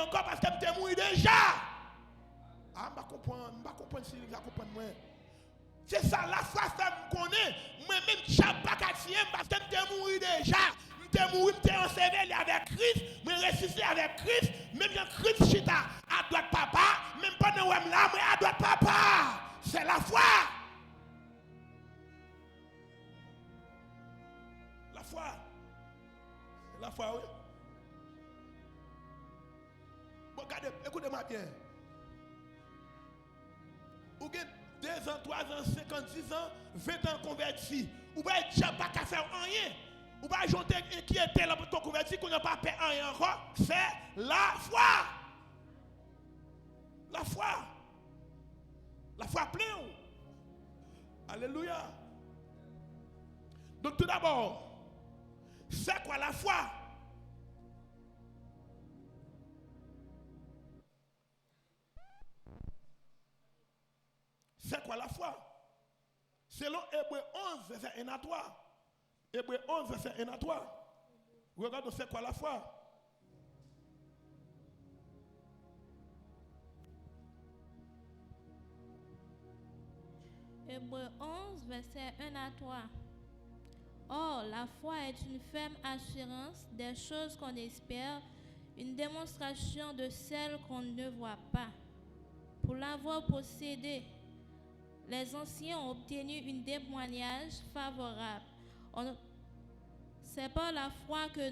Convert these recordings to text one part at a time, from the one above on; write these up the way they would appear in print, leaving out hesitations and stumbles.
encore parce que je suis mort déjà. Ah, je ne comprends si vous comprenez. C'est ça, la foi, ça me connaît. Moi-même, je ne suis pas quatrième parce que je suis mort déjà. Je suis mort, je suis enseveli avec Christ, je suis ressuscité avec Christ. Même quand Christ chita à droite papa, même pendant que je suis là, je suis à droite papa. C'est la foi. La foi. La foi, oui. Bon, regardez, écoutez-moi bien. Vous avez 2 ans, 3 ans, 5 ans, 10 ans, 20 ans convertis. Vous n'avez déjà pas qu'à faire rien. Vous n'avez pas ajouter qui était là pour ton converti, qu'on n'a pas fait rien encore. C'est la foi. La foi. La foi pleine. Alléluia. Donc tout d'abord, c'est quoi la foi? C'est quoi la foi? Selon Hébreu 11, verset 1 à 3. Hébreu 11, verset 1 à 3. Regardons c'est quoi la foi? Hébreu 11, verset 1 à 3. Or, la foi est une ferme assurance des choses qu'on espère, une démonstration de celles qu'on ne voit pas. Pour l'avoir possédée, les anciens ont obtenu un témoignage favorable. C'est par la foi que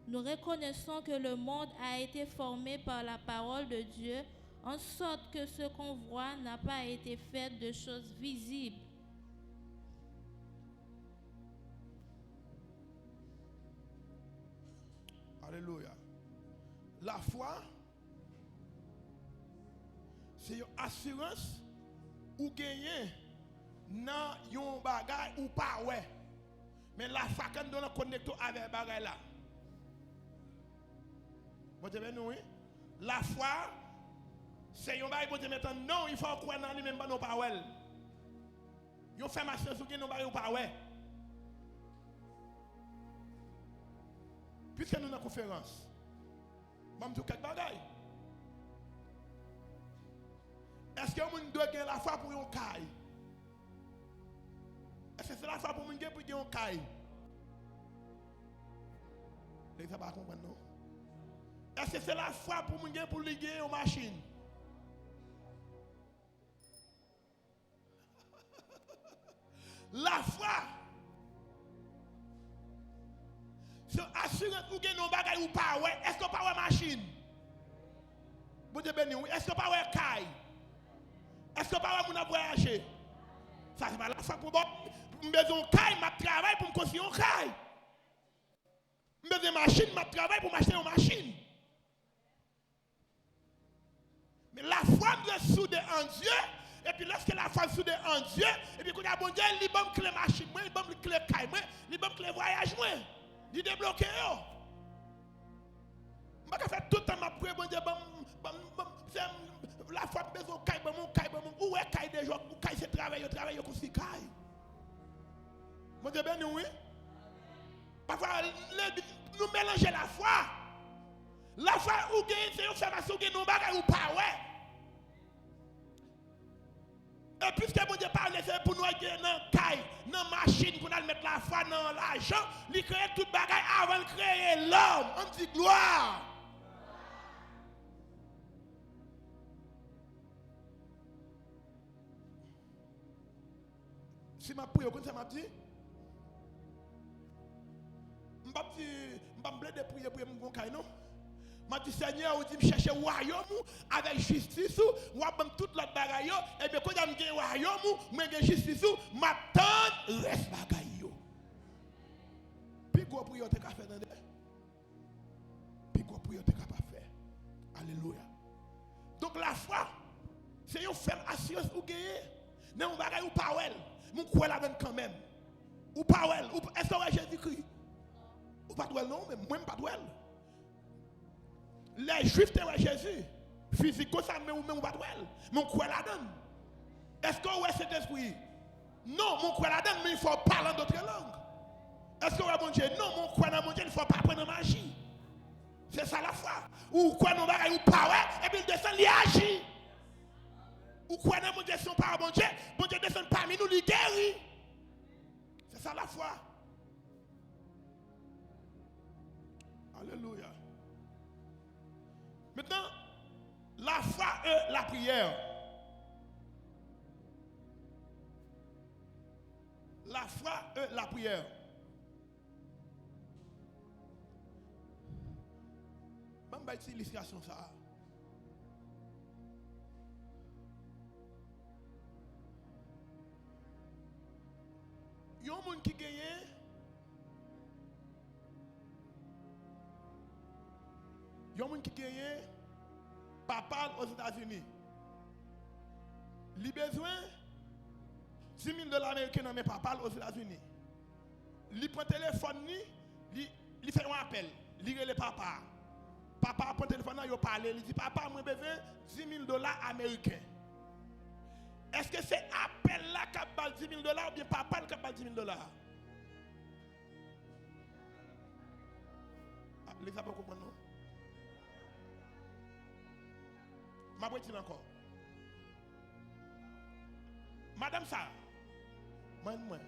nous reconnaissons que le monde a été formé par la parole de Dieu, en sorte que ce qu'on voit n'a pas été fait de choses visibles. Alléluia. La foi, c'est une assurance ou gagner dans un bagage ou pas ouais. Mais la foi quand on connecte avec bagage là. Vous avez nous, la foi, c'est un bagage pour dire maintenant non, il faut croire dans lui même pas non pas ouais. Yo fait ma science ou gagner non bagage ou pas ouais. Puisque nous sommes en conférence, je vais vous dire quelques bagages. Est-ce que vous doit gagner la foi pour un caille? Est-ce que c'est la foi pour un gagner pour un caille? Les gens ne comprennent pas, non? Est-ce que c'est la foi pour un gagner pour gagner une machine? La foi, c'est assurance pour gagner un bagage ou pas, ouais. Est-ce que pas une machine? Vous dites béni, est-ce que pas une caille? Est-ce que pas un voyager? Ça c'est pas la foi pour me besoin de caille, je travaille pour me construire une caille. Je besoin de machine, je travaille pour m'acheter une machine. Mais la foi doit souder en Dieu. Et puis lorsque la foi soude en Dieu, et puis quand il y a bon Dieu, il va me clé machine, il va me clé caille, il va me clé voyage, il débloque. Je vais faire tout le temps ma prière, bon Dieu, la foi besoin de caille, où est caille des gens, où caille c'est travail, comme si caille. Bon Dieu, ben oui. Parfois, nous mélanger la foi. La foi ou gagne, c'est une formation qui nous bagaille ou pas, ouais. Et puisque mon Dieu parle, c'est pour nous gagner dans caille, dans machine, pour nous mettre la foi dans l'argent, il crée tout bagaille avant de créer l'homme. On dit gloire. Si ma prière, comme ça m'a dit, je ne vais pas prier pour mon caille, non? Je dis, Seigneur, vous dites, chercher le royaume avec justice, ou toute l'autre bagaille, et bien quand je suis royaume, je suis justice, je m'attends, reste bagaille. Puis quoi prière tu as fait dans puis quoi prière tu as faire. Alléluia. Donc la foi, c'est une ferme assurance ou gagner. Non, on bagaille ou pas well. Mon croix la donne quand même. Ou pas well. Est-ce que Jésus-Christ? Ou pas well non, mais moi pas well. Les Juifs étaient Jésus. Physiquement, ça me ou pas well. Mon croix la donne. Est-ce que ouais cet esprit? Non, mon croix la donne, mais il faut parler d'autres langues. Est-ce que ouais mon Dieu? Non, mon croix dans mon Dieu, il faut pas prendre magie. C'est ça la foi. Ou quoi nous bagaille ou pas ouais, et puis il descend, il agit. Ou quoi dans mon Dieu son par bon Dieu descend parmi nous, il guérit. C'est ça la foi. Alléluia. Maintenant, la foi et la prière. La foi et la prière. Je vais utiliser l'illustration ça. Il y a un monde qui gagne. Il y a un monde qui gagne. Papa aux États-Unis. Il a besoin $10 000 américains dans mes papas aux États-Unis. Il prend le téléphone, il fait un appel. Il dit le papa. Papa prend le téléphone, il parle. Il dit papa, moi j'ai besoin $10 000 américains. Est-ce que c'est appel là qui a $10 000 ou bien papa qui a $10 000? Les gens ne comprennent pas. Je vais dire encore. Madame ça, moi.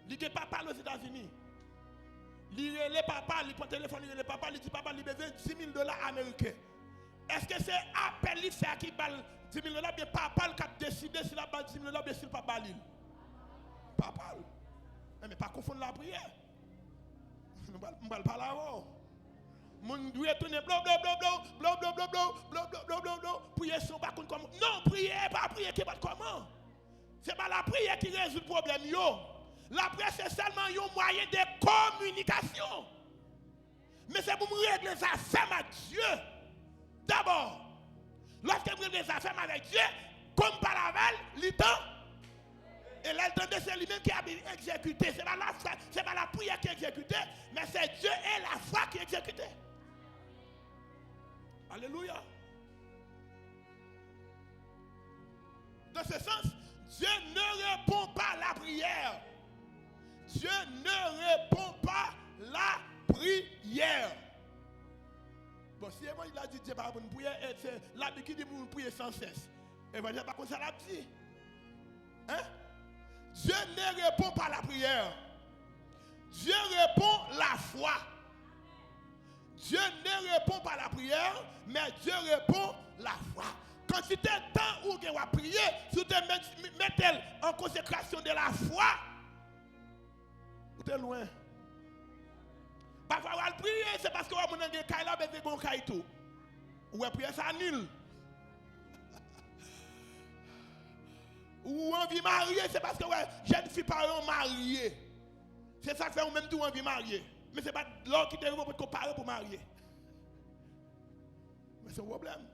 Il dit papa aux États-Unis. Il le papa, il prend le téléphone, il le papa, il dit papa, il a besoin $10 000 américains. Est-ce que c'est appel il fait qui balle $10 000 bien papa qui a décidé si la balle $10 000 bien si le papa l'île? Papa. Mais pas confondre la prière. Je ne parle pas là-haut. Mon doit tourner prier son pas comment. Non, prier pas prier qui pas comment. C'est pas la prière qui résout le problème yo. La prière c'est seulement un moyen de communication. Mais c'est pour me régler les affaires avec Dieu. D'abord, lorsque je règle les affaires avec Dieu, comme par la veille, il temps. Et là, le temps de c'est lui-même qui a exécuté. Ce n'est pas la foi, c'est pas la prière qui est exécutée, mais c'est Dieu et la foi qui est exécutée. Alléluia. Dans ce sens, Dieu ne répond pas à la prière. Dieu ne répond pas à la prière. Bon, si il a dit Dieu pas pour une prière, c'est la Bible qui dit pour prier sans cesse. Et va dire pas comme ça la dit. Hein? Dieu ne répond pas à la prière. Dieu répond la foi. Dieu ne répond pas à la prière, mais Dieu répond la foi. Quand tu t'es temps où tu vas prier, si tu te mets en consécration de la foi, tu es loin. Parfois, on va prier, c'est parce qu'on a un caille là, mais on caille tout. Ou on prier ça nul. Ou on vit marier, c'est parce que jeune fille par mariée. C'est ça que fait ou même tout envie marier. Mais ce n'est pas l'homme qui t'arrive pour te comparer pour marier. Mais c'est un problème.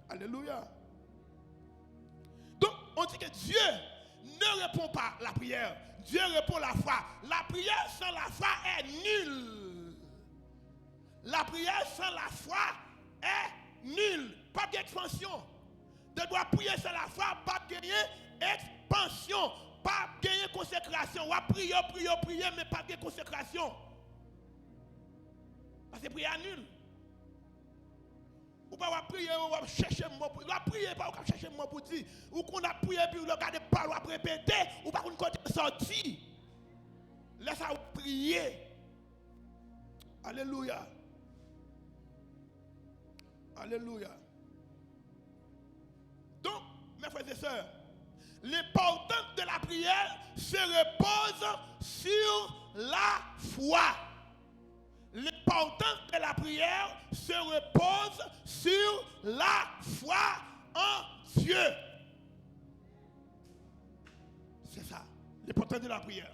Alléluia. Donc, on dit que Dieu ne répond pas à la prière. Dieu répond à la foi. La prière sans la foi est nulle. La prière sans la foi est nulle. Pas d'expansion. De doit prier sans la foi, pas gagner expansion. Pas gagner consécration. On va prier, mais pas gagner consécration. Parce que prière nulle. Ou pas prier, ou va chercher un mot pour dire. Ou prier, pas chercher un mot pour dire. Ou qu'on a prié, puis on regarde pas, on va répéter. Ou pas qu'on continue sortir. Laisse-moi prier. Alléluia. Alléluia. Donc, mes frères et sœurs, l'importance de la prière se repose sur la foi. L'importance de la prière se repose sur la foi en Dieu. C'est ça, l'importance de la prière.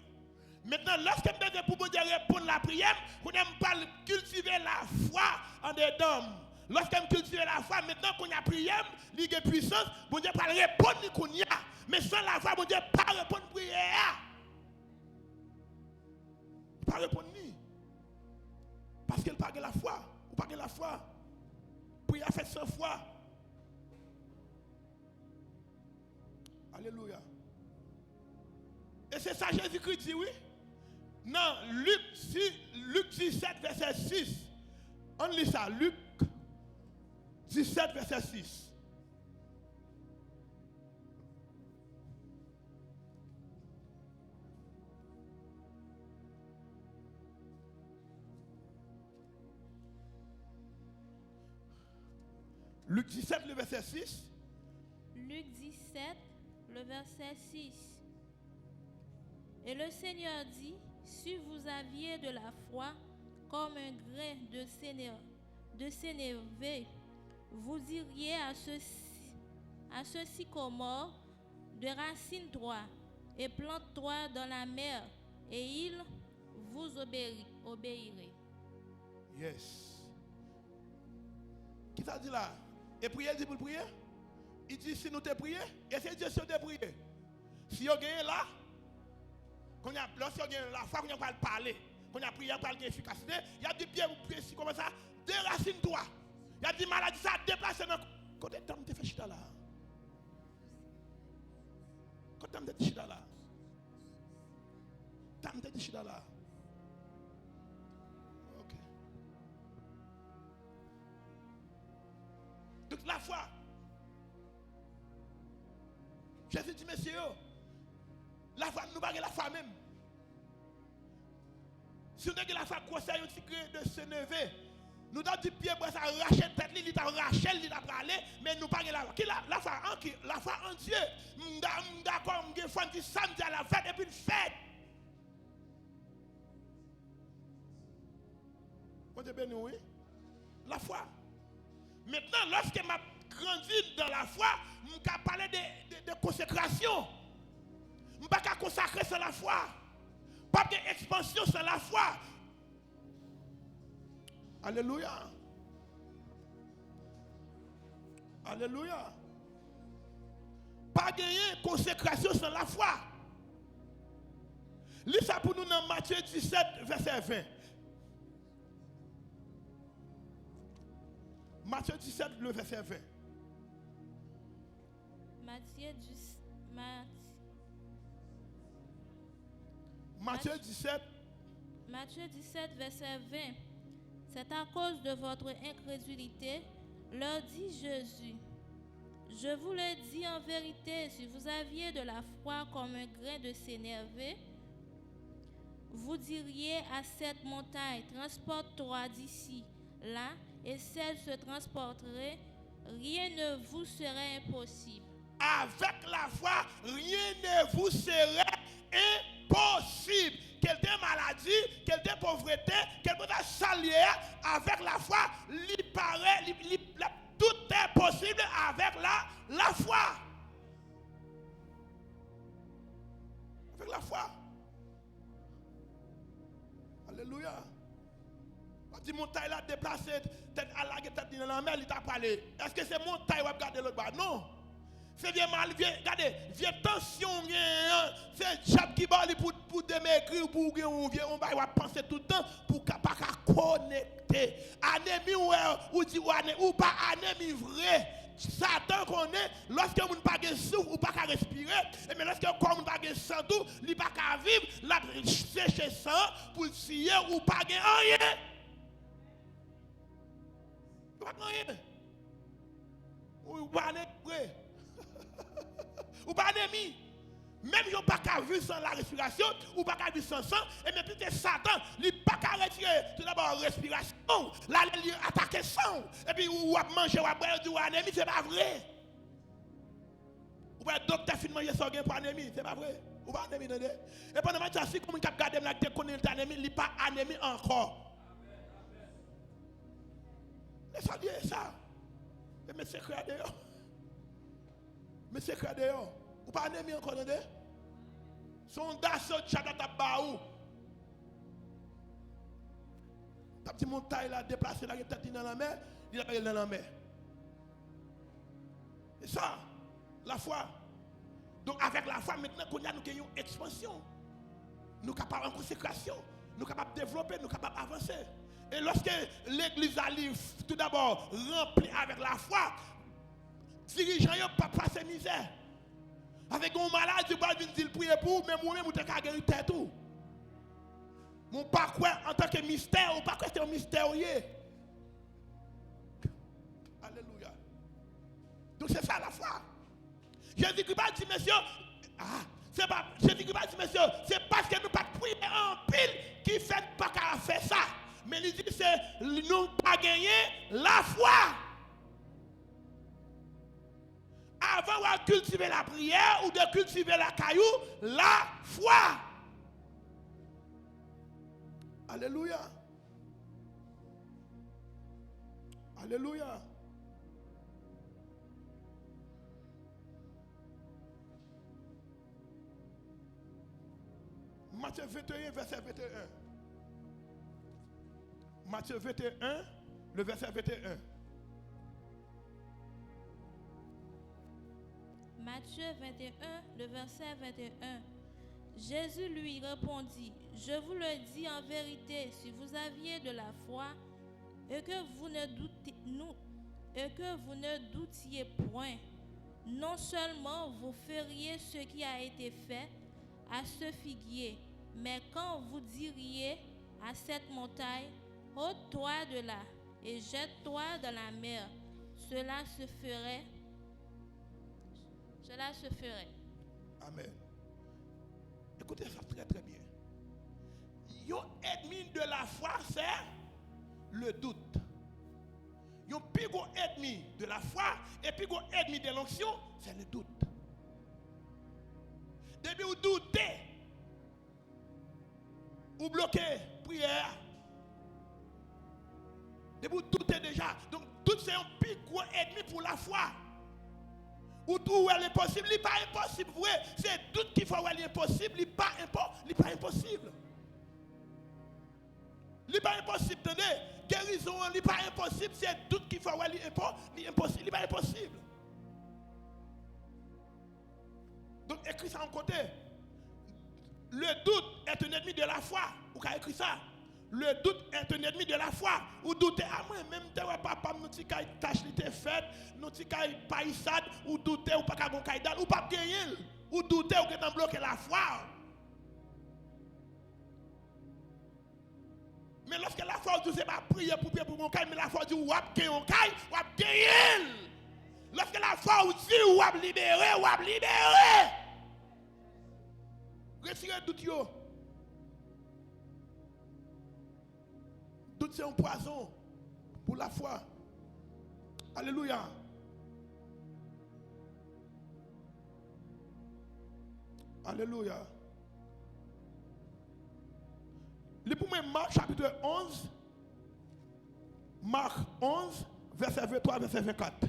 Maintenant, lorsque nous devons pour répondre à la prière, nous devons cultiver la foi en dedans. Lorsque nous cultivons la foi, maintenant qu'on a prié, il y a puissance, bon Dieu pas répondre qu'on y a. Mais sans la foi, bon Dieu pas répondre à la prière. Pas répondre ni. Parce qu'elle n'a pas la foi. Ou pas la foi. Prière fait sans foi. Alléluia. Et c'est ça Jésus-Christ dit, oui. Non, Luc 17, verset 6. On lit ça, Luc 17, verset 6. Luc 17, le verset 6. Luc 17, le verset 6. Et le Seigneur dit, si vous aviez de la foi comme un grain de sénévé, vous diriez à ce sycomore de racine-toi et plante-toi dans la mer, et il vous obéirait. Yes. Qui t'a dit là? Et prier, il dit pour prier? Il dit si nous te prions, et c'est Dieu de prier. Si vous gagnez là, lorsque vous gagnez la foi, vous allez parler, vous allez prier, vous allez efficacité, il y a des pieds, vous priez comme ça, déracine-toi. Il y a des maladies, ça déplace dans côté de te fait chita là. Côté de te chita là. Tam te chita là. OK. Donc la foi. Jésus dit, messieurs, la foi, nous ne la foi même. Si nous avons la foi, conseil de se lever, nous avons dit, pied, ça arracher tête, il t'a arraché, il t'a parlé, mais nous pas la foi. Qui la foi en qui? La foi en Dieu. D'accord, nous avons fait samedi à la fête et puis une fête. Vous êtes béni, oui? La foi. Maintenant, lorsque m'a grandi dans la foi, je vais parler de consécration. Je ne vais pas consacrer sans la foi. Pas d'expansion sans la foi. Alléluia. Alléluia. Pas gagner consécration sans la foi. Lis ça pour nous dans Matthieu 17, verset 20. Matthieu 17, le verset 20. Matthieu 17. Matthieu 17, verset 20. C'est à cause de votre incrédulité, leur dit Jésus. Je vous le dis en vérité, si vous aviez de la foi comme un grain de sénévé, vous diriez à cette montagne, transporte-toi d'ici, là, et celle se transporterait, rien ne vous serait impossible. Avec la foi, rien ne vous serait impossible. Quelle est maladie, quelle est pauvreté, quelle est salière, avec la foi, tout est possible avec la foi. Avec la foi. Alléluia. Si montagne là déplacé, tête à la tête dans la mer, il t'a parlé. Est-ce que c'est montagne ou regarder l'autre bas? Non. C'est bien mal, regardez, vieux tension, c'est diable qui va pour démaigrir, pour on va penser tout le temps pour pas connecter. Anémie ou pas anémie vrai. Satan connaît, lorsque vous n'avez pas de souffle ou pas de respirer, mais lorsque vous n'avez pas de sang, vous n'avez pas de vivre, la sécher sang pour scier ou pas de rien. Pas de rien. Ou pas de rien. Ou pas d'ennemi. Même si vous n'avez pas qu'à vivre sans la respiration, ou pas qu'à vivre sans sang, et même plus que Satan, il n'a pas qu'à retirer tout d'abord la respiration, là, il attaque le sang, et puis ou à manger, ou à boire, ou à ennemi, c'est pas vrai. Ou pas docteur fin manger ça pour ennemi, c'est pas vrai. Ou pas ennemi, et pendant que si comme il a gardé la tête qu'on est ennemi, il n'est pas ennemi encore. Laissez dire ça. Mais c'est secret d'ailleurs. Mais c'est secret d'ailleurs. Ou pas ennemi encore, attendez? Son dassault chatata baou. Ta petite montagne là, déplacée là, il est dans la mer, il est dans la mer. Et ça, la foi. Donc avec la foi, maintenant qu'on a nous avons une expansion. Nous sommes capables de consécration. Nous sommes capables de développer, nous sommes capables d'avancer. Et lorsque l'église arrive, tout d'abord, remplie avec la foi, dirigeant ne pas passer misère. Avec un malade, tu vas venir prier pour, même vous-même, vous avez gagné tête tout. Mon pas quoi en tant que mystère, ou pas quoi c'est un mystère. Alléluia. Donc c'est ça la foi. Jésus-Christ pas dit, monsieur, c'est pas, Jésus-Christ pas dit, monsieur, c'est parce que nous pas prier en pile qui fait pas qu'à faire ça. Mais il dit, c'est nous pas gagner la foi. Avant de cultiver la prière ou de cultiver la caillou, la foi. Alléluia. Alléluia. Matthieu 21, verset 21. Matthieu 21, le verset 21. Matthieu 21, le verset 21. Jésus lui répondit, je vous le dis en vérité, si vous aviez de la foi et que vous ne doutiez point, non seulement vous feriez ce qui a été fait à ce figuier, mais quand vous diriez à cette montagne, ôte-toi de là et jette-toi dans la mer, cela se ferait. Cela se ferait. Amen. Écoutez ça très très bien. Yon ennemi de la foi, c'est le doute. Yon plus gros ennemi de la foi et plus gros ennemi de l'onction, c'est le doute. Depuis vous doutez, vous bloquez prière. Depuis vous doutez déjà. Donc doute c'est un plus gros ennemi pour la foi. Ou tout est impossible, il n'est pas impossible. C'est doute qu'il faut être impossible, il n'est pas impossible. Il n'est pas impossible, tenez. Guérison, il n'est pas impossible, c'est doute qu'il faut être impossible, il n'est pas impossible. Donc écris ça en côté. Le doute est un ennemi de la foi. Vous avez écrit ça. Le doute est un ennemi de la foi. Ou doutez, moi même papa nous ti kay tâche li te fait, nous ti kay païsade, ou doutez ou pas ka gon kay dal, ou pas gagner, ou doutez ou que bloqué la foi. Mais lorsque la foi dit c'est pas prier pour mon kay, mais la foi dit ou ap gagner on kay, ou ap gagner. Lorsque la foi dit ou ap libérer. Retirez doute yo. Doute c'est un poison pour la foi. Alléluia. Alléluia. Lisez pour moi Marc chapitre 11. Marc 11, verset 23, verset 24.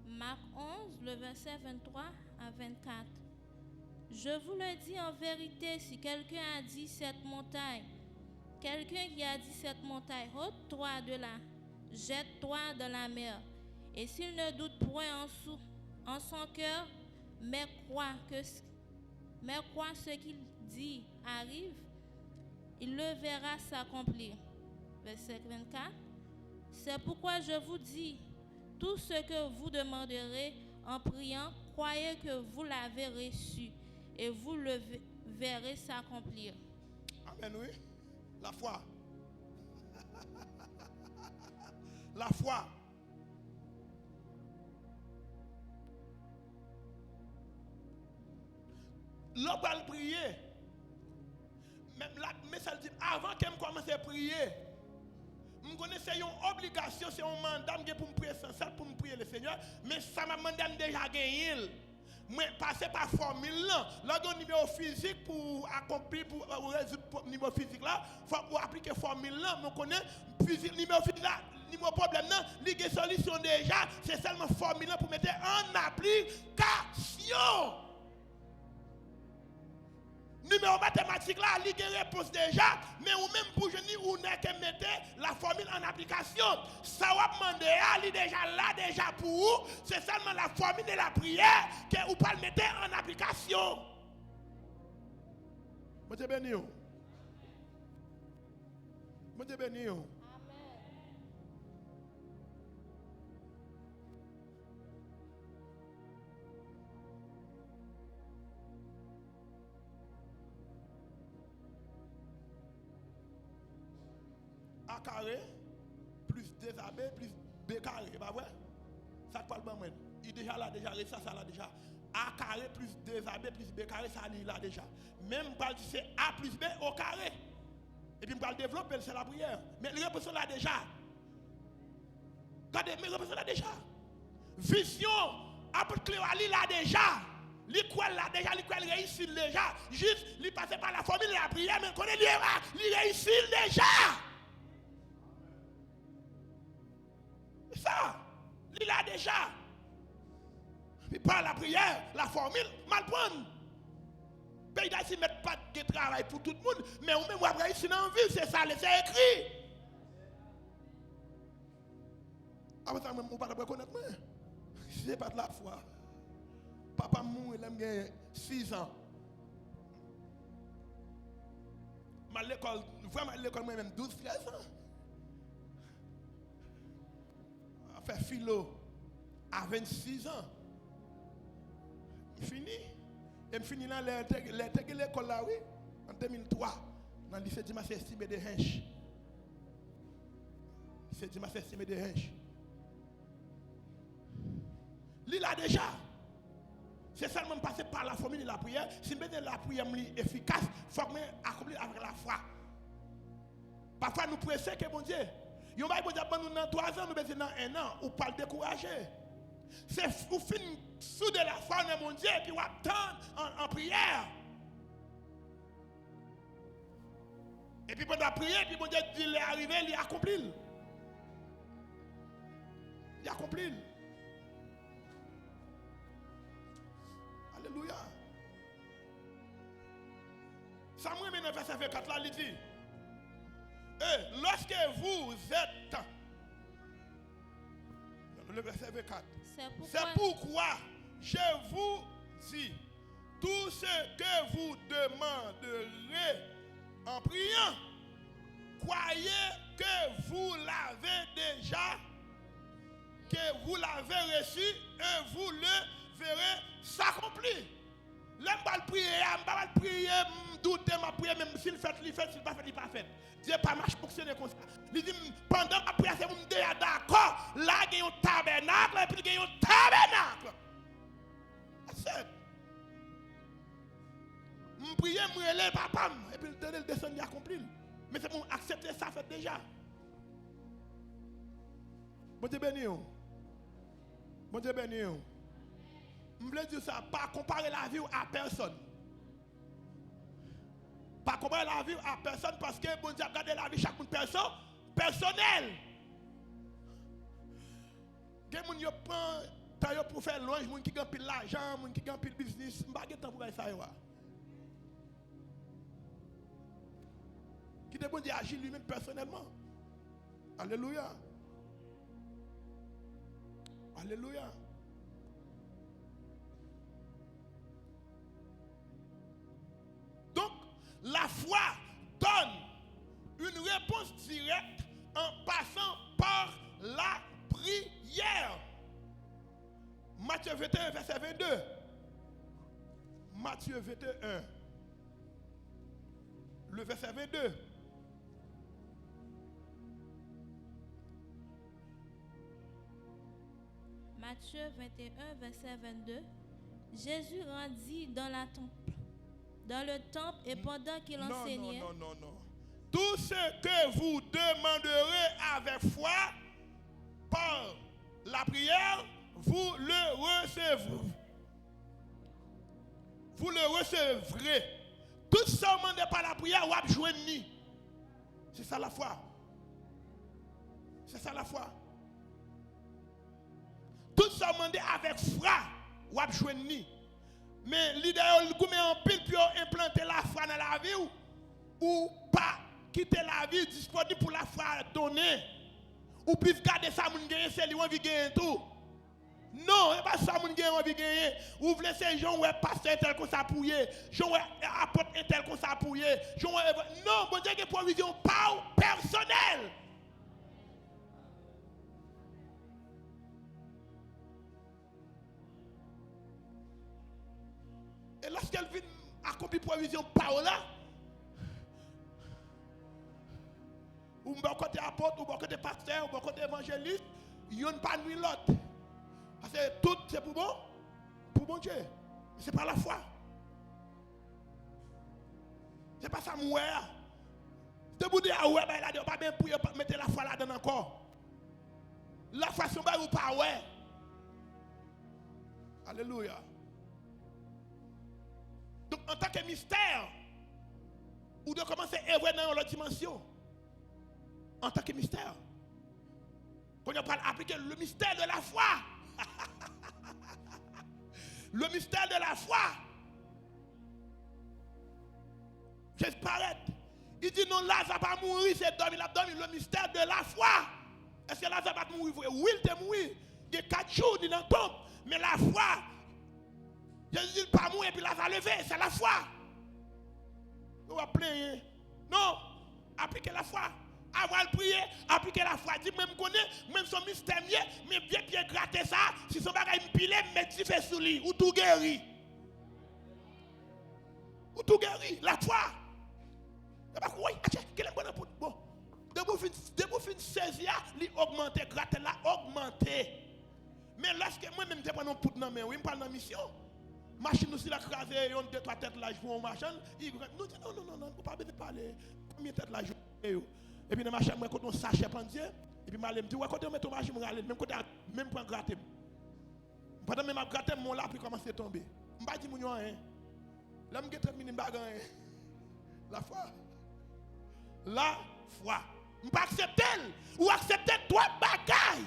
Marc 11, le verset 23 à 24. Je vous le dis en vérité, si quelqu'un a dit cette montagne, quelqu'un qui a dit cette montagne, ôte-toi de là, jette-toi dans la mer, et s'il ne doute point en son cœur, mais croit ce qu'il dit arrive, il le verra s'accomplir. Verset 24. C'est pourquoi je vous dis, tout ce que vous demanderez en priant, croyez que vous l'avez reçu et vous le verrez s'accomplir. Amen, oui. La foi. La foi. L'on va prier. Même la message dit avant que je commence à prier, je connais c'est une obligation, c'est un mandat pour me prier sans ça, pour me prier le Seigneur, mais ça m'a demandé déjà gagner. Mais passer par formule là, là un numéro physique pour accomplir pour résoudre numéro physique là, faut appliquer formule là, on connaît numéro physique là, numéro problème là, il y a solution déjà, c'est seulement formule là pour mettre en application. Numéro mathématique là, il y a une réponse déjà, mais ou même pour venir ou n'est que mettre la formule en application. Ça va demander à déjà là déjà pour vous, c'est seulement la formule de la prière que vous pouvez mettre en application. Moi je bénis. Moi je bénis. carré, plus 2AB, plus B carré, pas vrai? Ça parle pas moi. Il est déjà là, déjà, ça là déjà. A carré plus 2AB plus B carré, ça il là déjà. Même pas c'est A plus B au carré. Et puis on va le développer, c'est la prière. Mais les réponses sont là déjà. Regardez, mes réponses sont là déjà. Vision, apôtre Cléoali là déjà. L'école là déjà, l'école réussit déjà. Juste, il passe par la formule de la prière, mais connaît il réussit déjà. Ça, il a déjà. Il par la prière, la formule, mal prendre. Pays d'Haïti ne met pas de travail pour tout le monde, mais on même après ici dans la ville, c'est ça, c'est écrit. Après ça, on ne peut pas reconnaître moi. C'est pas de la foi. Papa mou, il a 6 ans. À l'école, vraiment à l'école, moi-même 12, 13 ans. A fait philo à 26 ans. Fini. Et je finis dans l'école là, oui, en 2003, dans le lycée Dimas estimé de Hench. Lycée Dimas estimé de Hench. Il a déjà. C'est seulement passé par la formule de la prière. Si la prière est efficace, il faut accomplir avec la foi. Parfois, nous pressons que bon Dieu. Nous va nous dans 3 ans, nous besoin dans 1 an, ou pas le décourager. C'est pour finir sous de la foi de mon Dieu, puis on attend en prière. Et puis pendant la prière, puis mon Dieu dit, il est arrivé, il a accompli. Il a accompli. Alléluia. Samuel 9, verset 24, là, il dit, et lorsque vous êtes, le verset 24, c'est pourquoi je vous dis, tout ce que vous demanderez en priant, croyez que vous l'avez déjà, que vous l'avez reçu et vous le verrez s'accomplir. L'homme va le prier, je va le prier, douter ma prière, même s'il fait, s'il pas fait, il pas fait. Dieu pas marche pour fonctionner comme ça. Il dit, pendant ma prière, c'est vous me dire d'accord, là, il y a un tabernacle, et puis il y a un tabernacle. That's it. Je prie, je relève papa, et puis le descend, il accomplit. Mais c'est pour accepter ça, fait déjà. Bon Dieu béni. Bon Dieu béni. Je voulais dire ça, pas comparer la vie à personne. Pas comparer la vie à personne parce que bon Dieu a gardé la vie chaque personne personnelle. Il y a des gens qui prennent pour faire loin, des gens qui gagnent l'argent, des gens qui gagnent le business. Je ne sais pas temps pour faire ça. Qui est bon Dieu agir lui-même personnellement. Alléluia. Alléluia. Donc, la foi donne une réponse directe en passant par la prière. Matthieu 21, verset 22. Matthieu 21, le verset 22. Matthieu 21, verset 22. Jésus rendit dans le temple et pendant qu'il enseignait. Non. Tout ce que vous demanderez avec foi par la prière, vous le recevrez. Vous le recevrez. Tout ça demandé par la prière, vous avez joué ni. C'est ça la foi. C'est ça la foi. Tout ça demandé avec foi, vous avez joué ni. Mais l'idéal, vous mettez en pile pour implanter la foi dans la vie ou pas quitter la vie disponible pour la foi donnée. Ou plus garder ça, vous gagnez, c'est lui qui gagne tout. Non, ce n'est pas ça que vous avez gagné. Vous voulez ces gens qui pasteur tel qu'on s'appuie, gens qui apportent tel qu'on s'appuie. Non, vous avez une provision pas personnelle. Et lorsqu'elle vient accomplir provision par là, ou bon côté apôtre, ou bon côté pasteur, ou bon côté évangéliste, yon pas nuit l'autre. Parce que tout c'est pour bon Dieu. C'est pas la foi. C'est pas ça mouer. C'est pour dire, ouais, ben là, pas bien pour mettre la foi là-dedans encore. La foi, c'est pas ou pas, ouais. Alléluia. Donc, en tant que mystère, ou de commencer à œuvrer dans l'autre dimension. En tant que mystère. Quand on parle appliquer le mystère de la foi. Le mystère de la foi. J'espère. Il dit non, Lazare va mourir, c'est dormi, il a dormi. Le mystère de la foi. Est-ce que Lazare va mourir? Oui, il est mort. Il y a 4 jours, il est dans le tombe. Mais la foi, Jésus dit pas mourir et puis Lazare levé, c'est la foi. On va plaindre. Non, appliquez la foi. Avoir le prier, appliquer la foi. Dis même connaît, même son mystère, mais bien gratter ça. Si son bagage me pile, mettre du feu sous lui, ou tout guéri. Ou tout guéri, la foi. Oui, quel est bon pour bon. De vous fin saisir, li augmenter, gratter la augmenter. Mais lorsque moi-même je prends un poutre dans main, oui, je parle dans mission. Machine aussi la craser, on deux trois têtes là, je vois machin, il nous dit non, faut pas parler. Combien de têtes là je et puis dans machin moi quand on sachet pendier, et puis malem dit ouais quand on met ton machine même côté même point gratter. Pendant même à gratter mon là puis commencer à tomber. On pas dit mon rien. Là me get mini bagarre. La foi. La foi. On pas accepter ou accepter toi bagaille.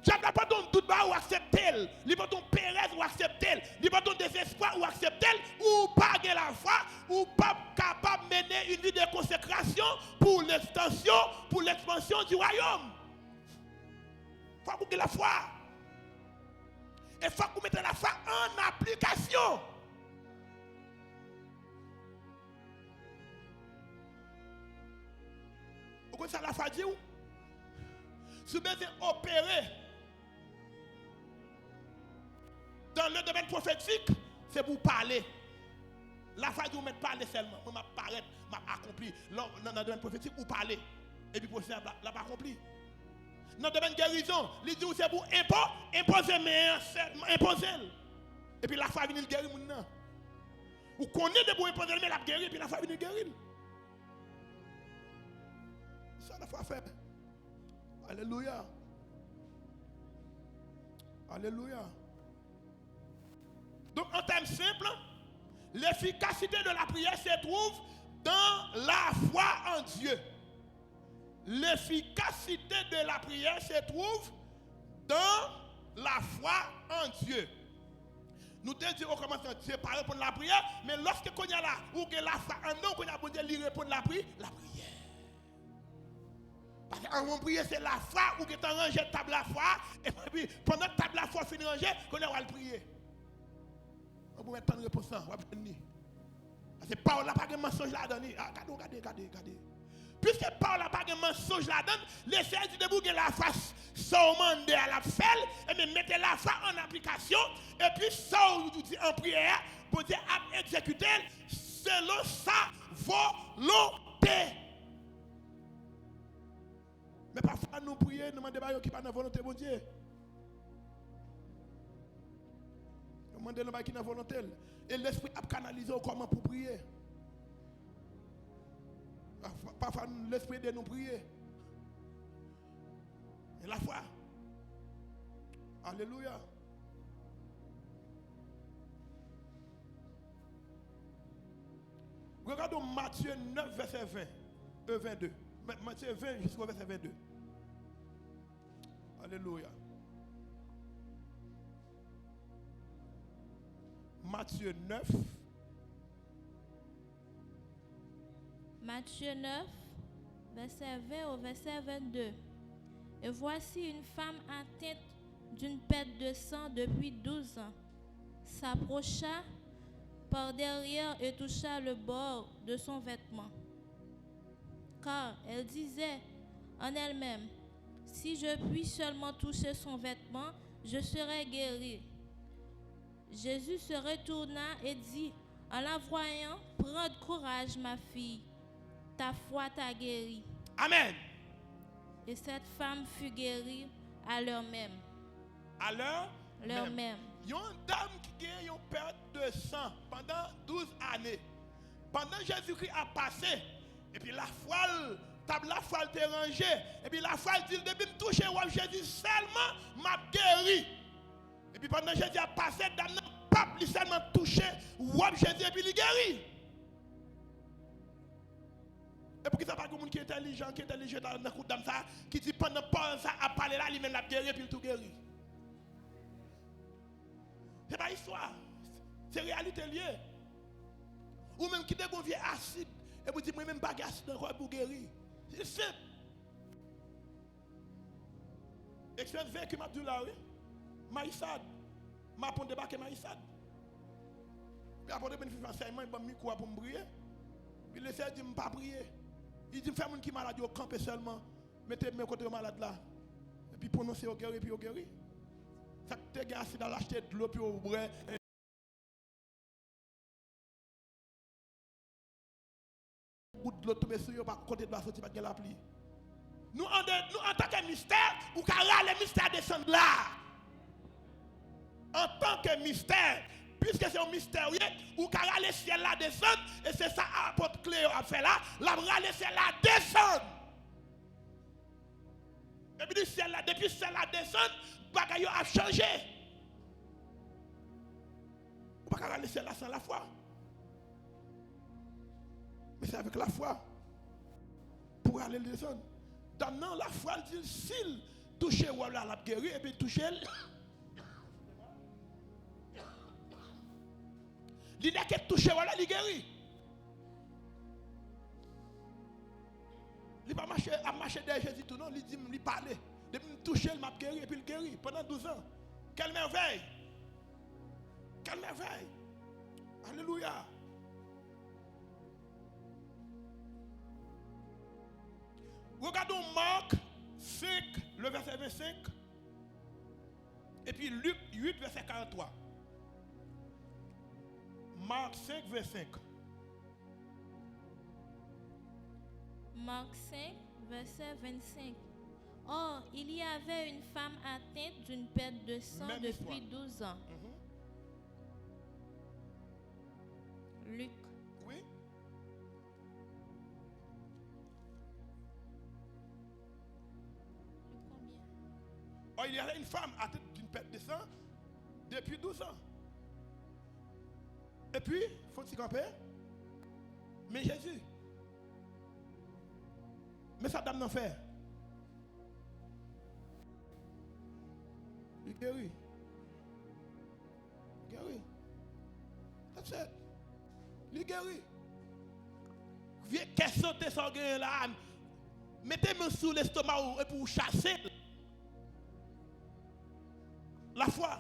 J'avais pas ton doute ou accepter, li pas ton pérez ou accepter, li pas ton désespoir ou accepter, ou pas la foi, ou pas capable de mener une vie de consécration pour l'extension, pour l'expansion du royaume. Il faut que vous la foi. Et il faut que vous mettez la foi en application. Vous connaissez la foi dit où? Si vous devez opérer dans le domaine prophétique, c'est pour parler. La foi dit vous mettez parler seulement. Moi, je paraître, je accompli. Dans le domaine prophétique, vous parlez. Et puis, pour ça, je l'ai pas accompli. Dans le domaine guérison, il dit c'est pour imposer, mais imposer. Et puis, la foi vient guérir. Vous connaissez de pour imposer, mais la guérir, et puis la foi vient guérir. Ça, la foi fait. Alléluia. Alléluia. Donc, en termes simples, l'efficacité de la prière se trouve dans la foi en Dieu. L'efficacité de la prière se trouve dans la foi en Dieu. Nous te disons comment c'est pas répondre à la prière, mais lorsque qu'on y a là, ou que la foi en nous, qu'on a besoin de répondre à la prière. Parce qu'en prière, c'est la foi, ou que tu as rangé table la foi, et puis pendant que table la foi finit rangée, qu'on va le prier. On peut mettre en réponse ça, on va venir. Parce que Paul n'a pas de mensonge là-dedans. Regardez. Puisque Paul n'a pas de mensonge là-dedans, laissez du debout que la face saumande à la felle, et bien mettez la foi en application, et puis ça, vous dit en prière, pour dire à exécuter selon sa volonté. Mais parfois nous prions, nous demandons qui pas dans la volonté de Dieu. Nous demandons qui dans la volonté. Et l'esprit a canalisé comment pour prier. Parfois l'esprit de nous prier. Et la foi. Alléluia. Regardons Matthieu 9, verset 20. 22. Matthieu 20 jusqu'au verset 22. Alléluia. Matthieu 9. Matthieu 9, verset 20 au verset 22. Et voici une femme atteinte d'une perte de sang depuis 12 ans. S'approcha par derrière et toucha le bord de son vêtement. Car elle disait en elle-même, si je puis seulement toucher son vêtement, je serai guérie. Jésus se retourna et dit, en la voyant, prends courage, ma fille, ta foi t'a guéri. Amen. Et cette femme fut guérie à l'heure même. À l'heure même. Il y a une dame qui a une perte de sang pendant 12 années. Pendant Jésus-Christ a passé, et puis la foi était rangée, et puis la foi dit, depuis me toucher, Jésus seulement m'a guéri. Et puis pendant Jésus a passé, dame n'a pas seulement touché, Jésus, et puis il guérit. Et pour qui ça pas comme qui est intelligent dans le coup d'âme ça, qui dit pendant pas ça à parler là, lui-même l'a guéri, puis il tout guéri. C'est pas histoire, c'est réalité liée. Ou même qui dégonfie vieux acide, et vous dites, moi même pas acide encore pour guérir. C'est simple. Expérience vécue, m'a dit là, oui. Maïsade. M'a pour débarquer Maïsade. Puis après, je suis enseignement, je suis micro pour me prier. Puis le Seigneur dit, je ne pas prier. Il dit, fais mon qui malade, au camper seulement. Mettez mes côtés malade là. Et puis prononcez au guéri, puis au guéri. Ça te gagne acide dans l'acheter de l'eau, puis au bras. Ou de l'autre tomber sur pas côté de la sortie pas de la pluie. Nous en tant que mystère, ou car les mystères descendent là. En tant que mystère, puisque c'est un mystère, ou car les ciels là descendent, et c'est ça apôtre Cléo a fait là, les ciels là descendent. Et puis depuis ciel là descendent, bagaille a changé. Ou pas car les ciels là sans la foi. Mais c'est avec la foi pour aller le descendre. Maintenant, la foi dit s'il touche Walla la guéri et puis touche elle. L'idée que touche Walla, il guérit. Il va marcher derrière Jésus tout non, il dit il parler. Depuis me toucher, il m'a guéri et puis il guérit pendant 12 ans. Quelle merveille! Quelle merveille! Alléluia! Regardons Marc 5, le verset 25, et puis Luc 8, verset 43. Marc 5, verset 5. Marc 5, verset 25. Or, il y avait une femme atteinte d'une perte de sang Même depuis histoire. 12 ans. Luc. Oui. Oh, il y avait une femme atteinte d'une perte de sang depuis 12 ans. Et puis, faut-il camper? Mais Jésus. Mais sa dame n'en fait. Il guérit. Il guérit. That's it. Il guérit. Viens, qu'est-ce que ça gagne là? Mettez-moi sous l'estomac et pour chasser. La foi.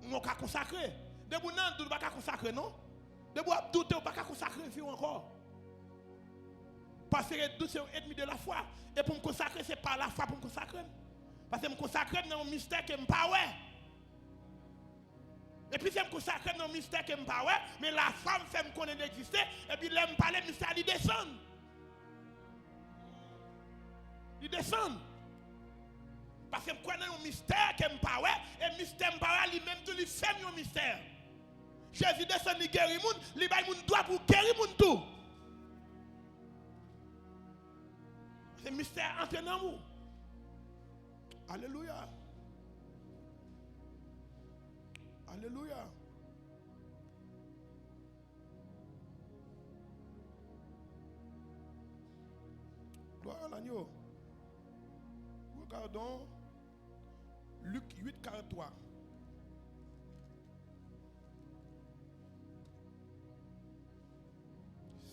On va consacrer. De vous n'en pas consacrer, non? De vous douter, on ne va pas consacrer encore. Parce que le doute, c'est un ennemi de la foi. Et pour me consacrer, ce n'est pas la foi pour me consacrer. Parce que me consacrer dans un mystère que je ne pas ouais. Et puis, c'est me consacrer dans un mystère que je ne pas ouais. Mais la foi me fait me connaître d'exister. Et puis, l'aime parler, le mystère, il descend. Il descend. Parce que je connais un mystère que je ne pas ouais. Et le mystère que je ne pas ouais, lui-même, il fait un mystère. Jésus descend, il guérit les gens. Il va il doit pour guérir les gens tout. C'est un mystère entre nous. Alléluia. Alléluia. Gloire à l'agneau. Regardons Luc 8, 43.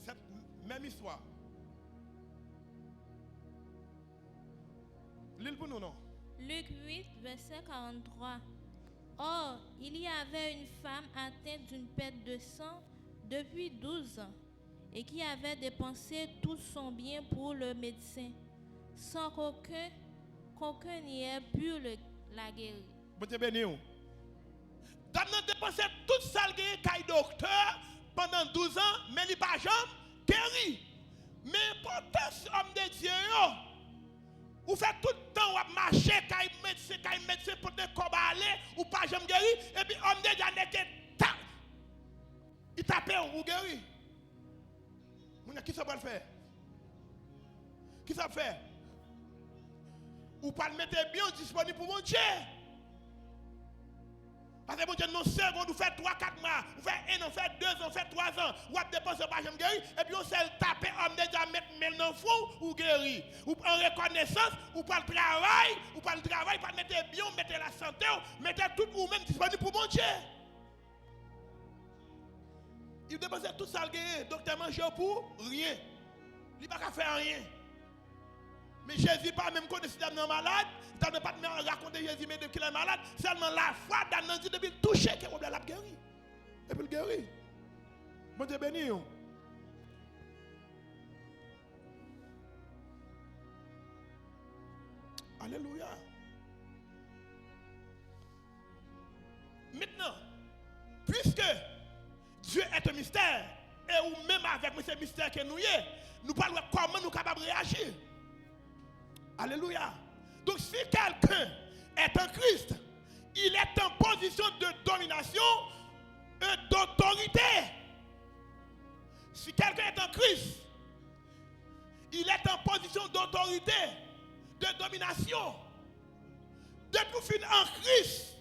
Cette même histoire. L'île pour nous, non? Luc 8, verset 43. Or, il y avait une femme atteinte d'une perte de sang depuis 12 ans et qui avait dépensé tout son bien pour le médecin, sans qu'aucun n'y ait pu la guérir. Bon Dieu béni. Dame n'a dépensé toute sa guérison docteur pendant 12 ans, mais il n'a pas jamais guéri. Mais l'importance homme de Dieu, vous faites tout le temps, vous marchez, quand il médecin pour te combattre, ou pas jamais guéri, et puis homme de Dieu n'est que il tape ou guéri. Qui ça va le faire? Qui ça fait? Ou pas le mettre bien disponible pour mon Dieu. Parce que mon Dieu, non secondes, vous faites 3-4 mois, vous faites 1 an, vous faites 2 ans, vous faites 3 ans, vous avez dépensé pas jamais guéri, et puis on s'est tapé, homme de Dieu, mettre dans le fond, ou guéri. Ou en reconnaissance, ou pas le travail, pas mettre bien, mettez la santé, mettez tout ou même disponible pour mon Dieu. Il dépensait tout ça, le docteur mange pour rien. Il n'a pas faire rien. Mais Jésus pas même connaît si il est malade, il n'a pas raconté Jésus mais depuis qu'il est malade, seulement la foi dans Dieu depuis toucher que problème l'a guéri. Et puis le guéri. Bon Dieu béni. Alléluia. Maintenant, puisque Dieu est un mystère, et ou même avec ce mystère que nous y est, nous parlons comment nous sommes capables de réagir. Alléluia. Donc si quelqu'un est en Christ, il est en position de domination et d'autorité. Si quelqu'un est en Christ, il est en position d'autorité, de domination. Depuis fin en Christ,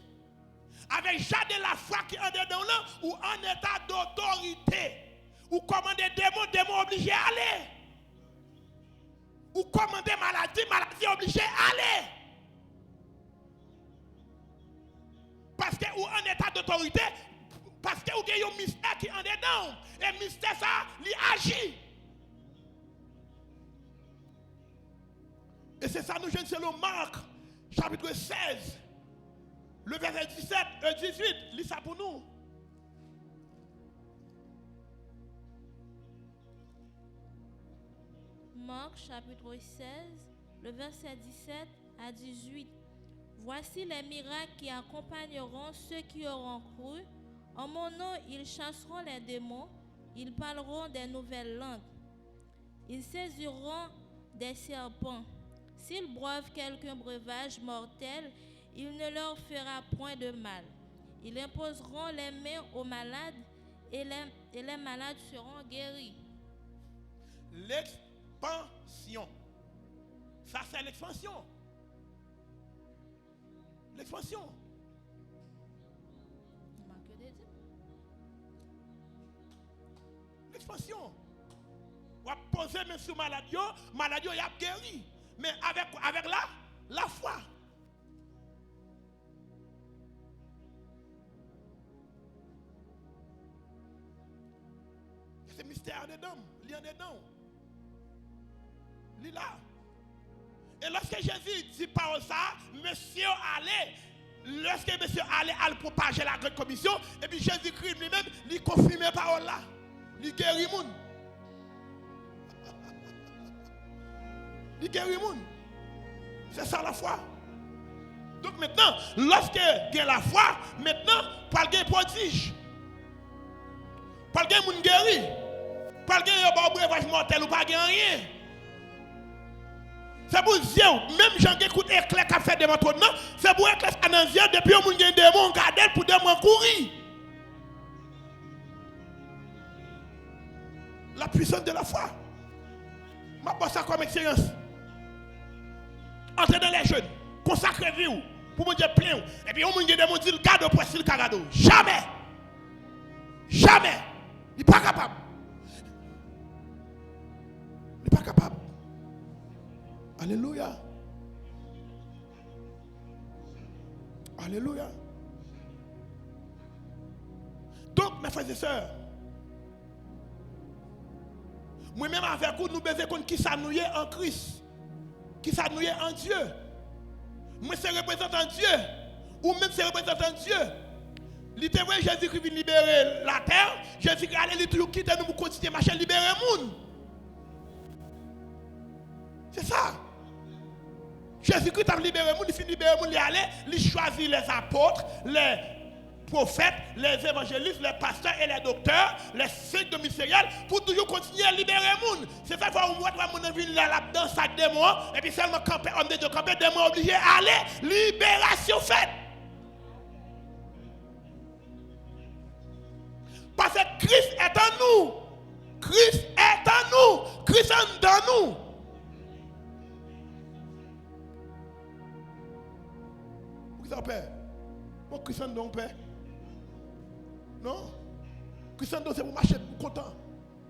avec jamais la foi qui est dedans là, ou en état d'autorité, ou commander démons obligés à aller. Ou commander maladie obligé à aller. Parce que ou en état d'autorité, parce que vous avez un mystère qui en dedans. Et le mystère ça, il agit. Et c'est ça nous jeunes selon Marc, chapitre 16, le verset 17 et 18, lis ça pour nous. Marc chapitre 16, le verset 17 à 18. Voici les miracles qui accompagneront ceux qui auront cru. En mon nom, ils chasseront les démons, ils parleront des nouvelles langues. Ils saisiront des serpents. S'ils boivent quelque breuvage mortel, il ne leur fera point de mal. Ils imposeront les mains aux malades et les malades seront guéris. L'expansion. Ça, c'est l'expansion. L'expansion. L'expansion. On va poser même sur maladie, il a guéri. Mais avec la foi. C'est mystère dedans. Il y a dedans. Il est là. Et lorsque Jésus dit par ça, monsieur allait. Lorsque monsieur allait à propager la grande commission, et puis Jésus-Christ lui-même, il confirme la parole là. Il guérit le monde. Il guérit le monde. C'est ça la foi. Donc maintenant, lorsque il y a la foi, maintenant, pas le prodige. Pas le monde guéri. Pas le breuvage mortel ou pas rien. C'est pour dire, même gens qui écoutent éclair qui a fait des maintenant, c'est pour éclair à dans yeux depuis que vous avez des démons garder pour des démons courir. La puissance de la foi. Je passe ça comme expérience. Entrez dans les jeunes, consacrez-vous pour me dire plein. Et puis, on me dit des mots, dit garde pour le carado. Jamais. Jamais. Il n'est pas capable. Il n'est pas capable. Alléluia. Alléluia. Donc, mes frères et sœurs, moi-même avec vous, nous devons qui s'annouiller en Christ, qui s'annouiller en Dieu. Moi, c'est représentant Dieu, ou même c'est représentant Dieu. Littéralement, Jésus-Christ vient libérer la terre, Jésus-Christ allait toujours quitter nous pour continuer à marcher, libérer le monde. C'est ça. Jésus-Christ a libéré le monde, il finit libérer le monde, il allait, il choisit les apôtres, les prophètes, les évangélistes, les pasteurs et les docteurs, les cycles ministériels, pour toujours continuer à libérer les gens. C'est ça qu'il faut voir que les gens viennent là-dedans, sac démon, et puis seulement camper, homme de Dieu, camper, démon obligé à aller, libération faite. Parce que Christ est en nous. Christ est en nous. Christ est dans nous. Vous avez peur? Mon Christ est dans nous, père. Non? Christ est dans nous, c'est pour marcher content.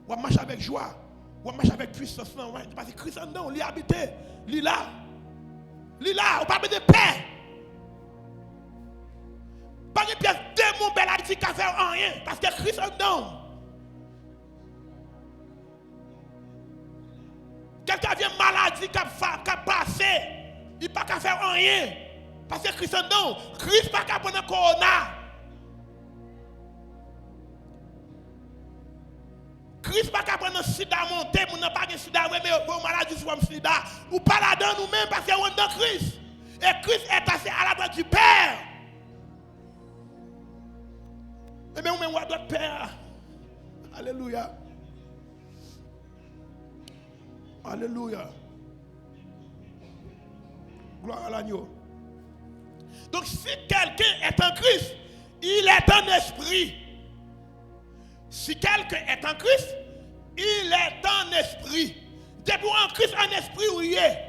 Ou marcher avec joie. Ou marcher avec puissance. Parce que Christ est dans nous, il est habité. Il est là. Il est là. On parle de paix. Pas de pièce démon bel qui ne faire rien. Parce que Christ est dans nous. Quelqu'un vient maladie qui a passé, il n'a pas qu'à faire rien. Parce que Christ est dans nous. Christ n'a pas qu'à prendre un corona. Christ n'a pas qu'à prendre un sida monté, il n'a pas de sida, mais pour maladie sur un sida. Ou pas là-dedans nous-mêmes parce qu'on est dans Christ. Et Christ est assis à la droite du Père. Et bien, on a d'autres Père. Alléluia. Alléluia. Gloire à l'agneau. Donc, si quelqu'un est en Christ, il est en esprit. Si quelqu'un est en Christ, il est en esprit. Depuis en Christ, en esprit, où il est.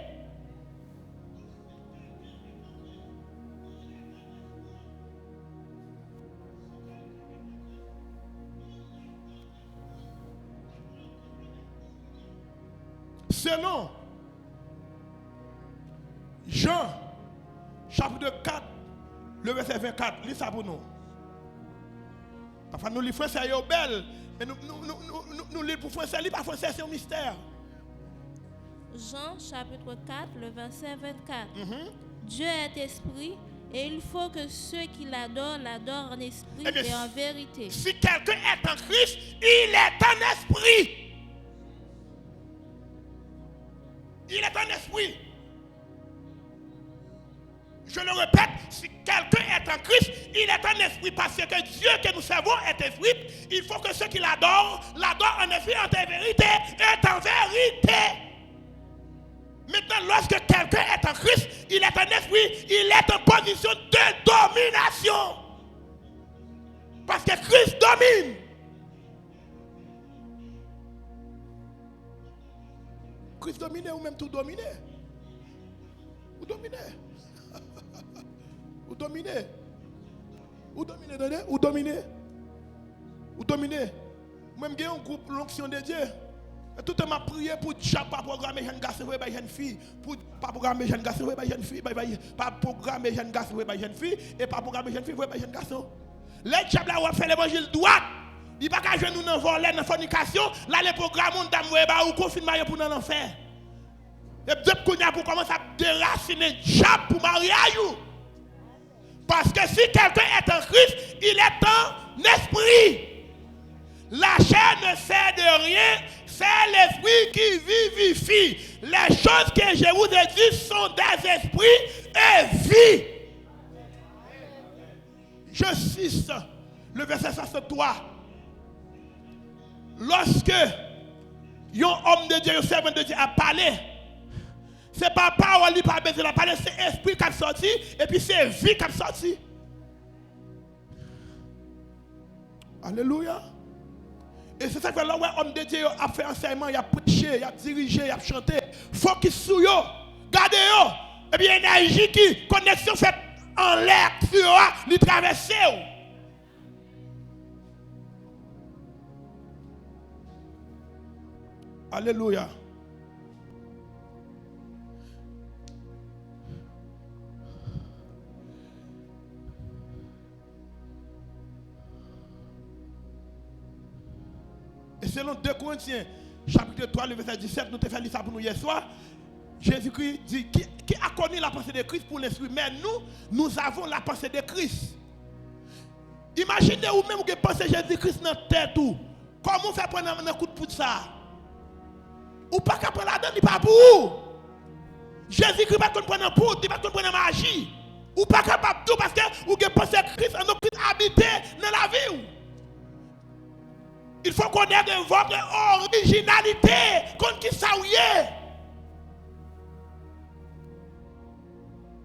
Selon Jean, chapitre 4, le verset 24, lis ça pour nous. Parfois nous lisons français, c'est belle, mais nous lisons pour français, pas français, c'est un mystère. Jean, chapitre 4, le verset 24. Dieu est esprit, et il faut que ceux qui l'adorent en esprit et en vérité. Si quelqu'un est en Christ, il est en esprit. Il est en esprit. Je le répète, si quelqu'un est en Christ, il est en esprit parce que Dieu que nous servons est esprit. Il faut que ceux qui l'adorent en esprit, en vérité et en vérité. Maintenant, lorsque quelqu'un est en Christ, il est en esprit, il est en position de domination. Parce que Christ domine. Christ domine ou même tout dominer. Vous dominez. Vous dominez. Vous dominez, donnez. Vous dominez. Vous dominez. Même j'ai un groupe l'onction de Dieu. Et tout le monde m'a prié pour ne pas programmer jeune garçon ou jeune fille. Pour ne pas programmer jeune garçon ou jeune fille. Pas programmer jeune garçon ou jeune fille. Et pas programmer jeune fille ou jeune garçon. Les diables ont fait l'évangile droit. Il n'y a pas qu'à jouer nous dans voler, dans la fornication. Là, les programmes ont confinement pour nous en faire. Et depuis qu'on a pour commencer à déraciner le diable pour marier. Parce que si quelqu'un est en Christ, il est en esprit. La chair ne sert de rien, c'est l'esprit qui vivifie. Les choses que je vous ai dites sont des esprits et vie. Je cite le verset 63. Lorsque un homme de Dieu, un servant de Dieu a parlé, c'est pas parole qui pas besoin de parler, c'est esprit qui a sorti et puis c'est vie qui a sorti. Alléluia. Et c'est ça que l'homme de Dieu a fait enseignement, il a prêché, il a dirigé, il a chanté. Faut qu'il soit yo, gardez-yo. Et puis énergie qui connexion faite en l'air sur lui traverser. Alléluia. Et selon 2 Corinthiens, chapitre 3, le verset 17, nous avons fait ça pour nous hier soir. Jésus-Christ dit, qui a connu la pensée de Christ pour l'esprit, mais nous avons la pensée de Christ. Imaginez vous-même que pensez Jésus-Christ dans la tête. Comment vous faites prendre un coup de pouce ça? Ou pas qu'à prendre la donne, il pas pour vous. Jésus-Christ va prendre un pouce, il va prendre magie. Ou pas capable tout parce que vous pensez Christ en Christ habité faut connaître votre originalité. Contre qui ça ou est.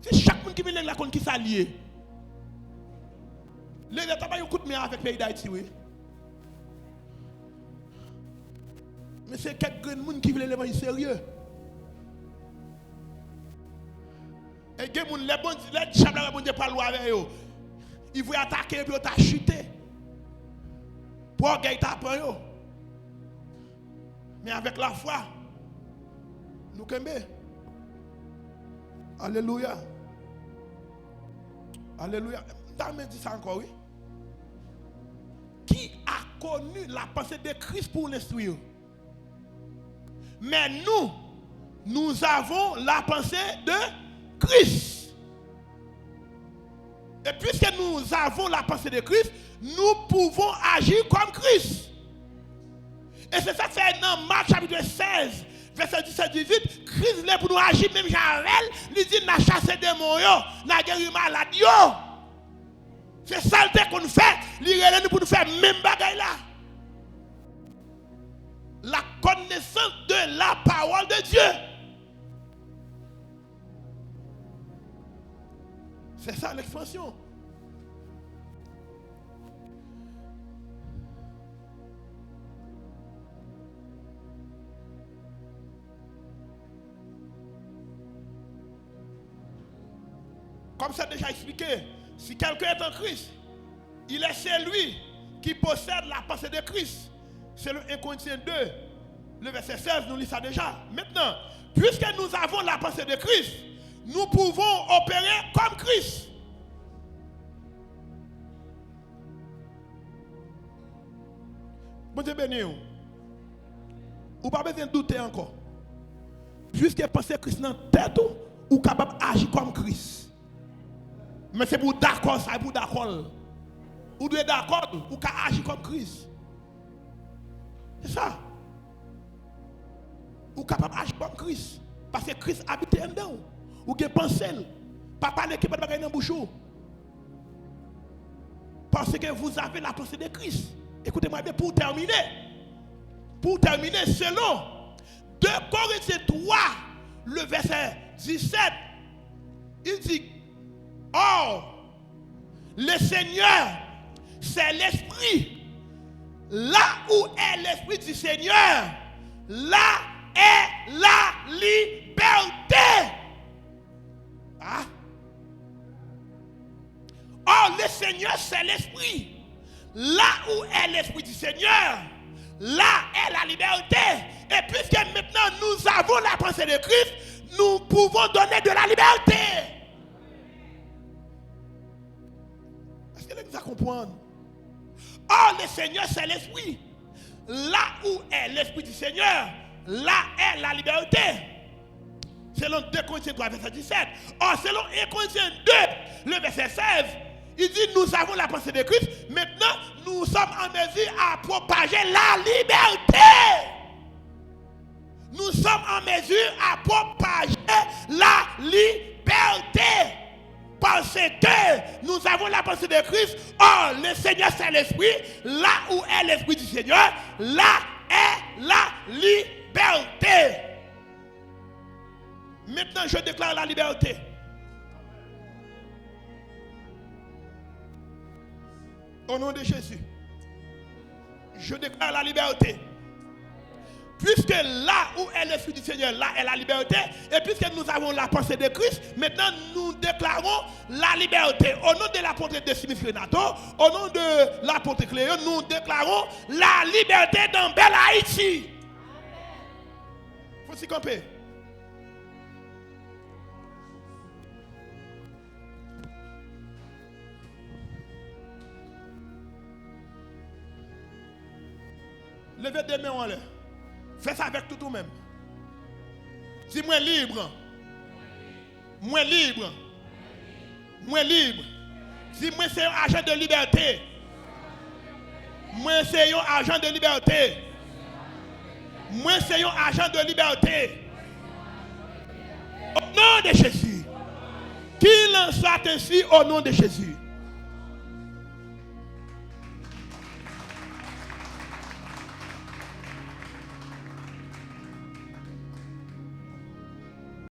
C'est chaque monde qui vient là contre qui ça lié. L'État n'a pas un coup de main avec le pays d'Haïti, oui. Mais c'est quelques gens qui veulent les sérieux. Et les gens, les gens qui ne pas loi avec eux, ils vont attaquer et puis ils vont chuter. Pour gagner ta peur. Mais avec la foi, nous sommes. Alléluia. Alléluia. T'as dit ça encore, oui? Qui a connu la pensée de Christ pour l'instruire? Mais nous avons la pensée de Christ. Et puisque nous avons la pensée de Christ, nous pouvons agir comme Christ. Et c'est ça que c'est dans Marc chapitre 16, verset 17-18, Christ est pour nous agir même Javel, il dit n'a chassé des démons, n'a guéri malade. C'est ça qu'on fait, il est pour nous faire même bagaille là. La connaissance de la parole de Dieu. C'est ça l'expansion. Comme ça déjà expliqué, si quelqu'un est en Christ, il est celui qui possède la pensée de Christ. C'est le 1 Corinthiens 2, le verset 16, nous lisons ça déjà. Maintenant, puisque nous avons la pensée de Christ, nous pouvons opérer comme Christ. Bon Dieu béni, ou pas besoin de douter encore. Puisque penser Christ dans la tête, ou capable d'agir comme Christ. Mais c'est pour d'accord, ça, pour d'accord. Ou doit d'accord, ou qu'à agir comme Christ. C'est ça. Ou capable d'agir comme Christ. Parce que Christ habite en dedans. Ou que pensez, pas parler qui peut pas gagner dans bouche. Parce que vous avez la pensée de Christ. Écoutez-moi bien, pour terminer, selon 2 Corinthiens 3, le verset 17, il dit, or, le Seigneur, c'est l'Esprit. Là où est l'Esprit du Seigneur, là est la liberté. Ah? Or, le Seigneur, c'est l'Esprit. Là où est l'Esprit du Seigneur, là est la liberté. Et puisque maintenant nous avons la pensée de Christ, nous pouvons donner de la liberté. Est-ce que vous comprenez? Or, le Seigneur, c'est l'Esprit. Là où est l'Esprit du Seigneur, là est la liberté. Selon 2 Corinthiens 3, verset 17. Or, selon 1 Corinthiens 2, le verset 16, il dit, nous avons la pensée de Christ. Maintenant, nous sommes en mesure à propager la liberté. Nous sommes en mesure à propager la liberté. Parce que nous avons la pensée de Christ. Or, le Seigneur, c'est l'Esprit. Là où est l'Esprit du Seigneur, là est la liberté. Maintenant, je déclare la liberté. Au nom de Jésus, je déclare la liberté. Puisque là où est l'Esprit du Seigneur, là est la liberté. Et puisque nous avons la pensée de Christ, maintenant nous déclarons la liberté. Au nom de l'apôtre Decimus Renato, au nom de l'apôtre Cléon, nous déclarons la liberté dans Belle Haïti. Il faut s'y camper. Levez des mains en l'air. Fais ça avec tout même. Dis-moi libre. Moi libre. Moi libre. Dis-moi c'est un agent de liberté. Moi c'est un agent de liberté. Moi c'est un agent de liberté. Au nom de Jésus. Qu'il en soit ainsi au nom de Jésus.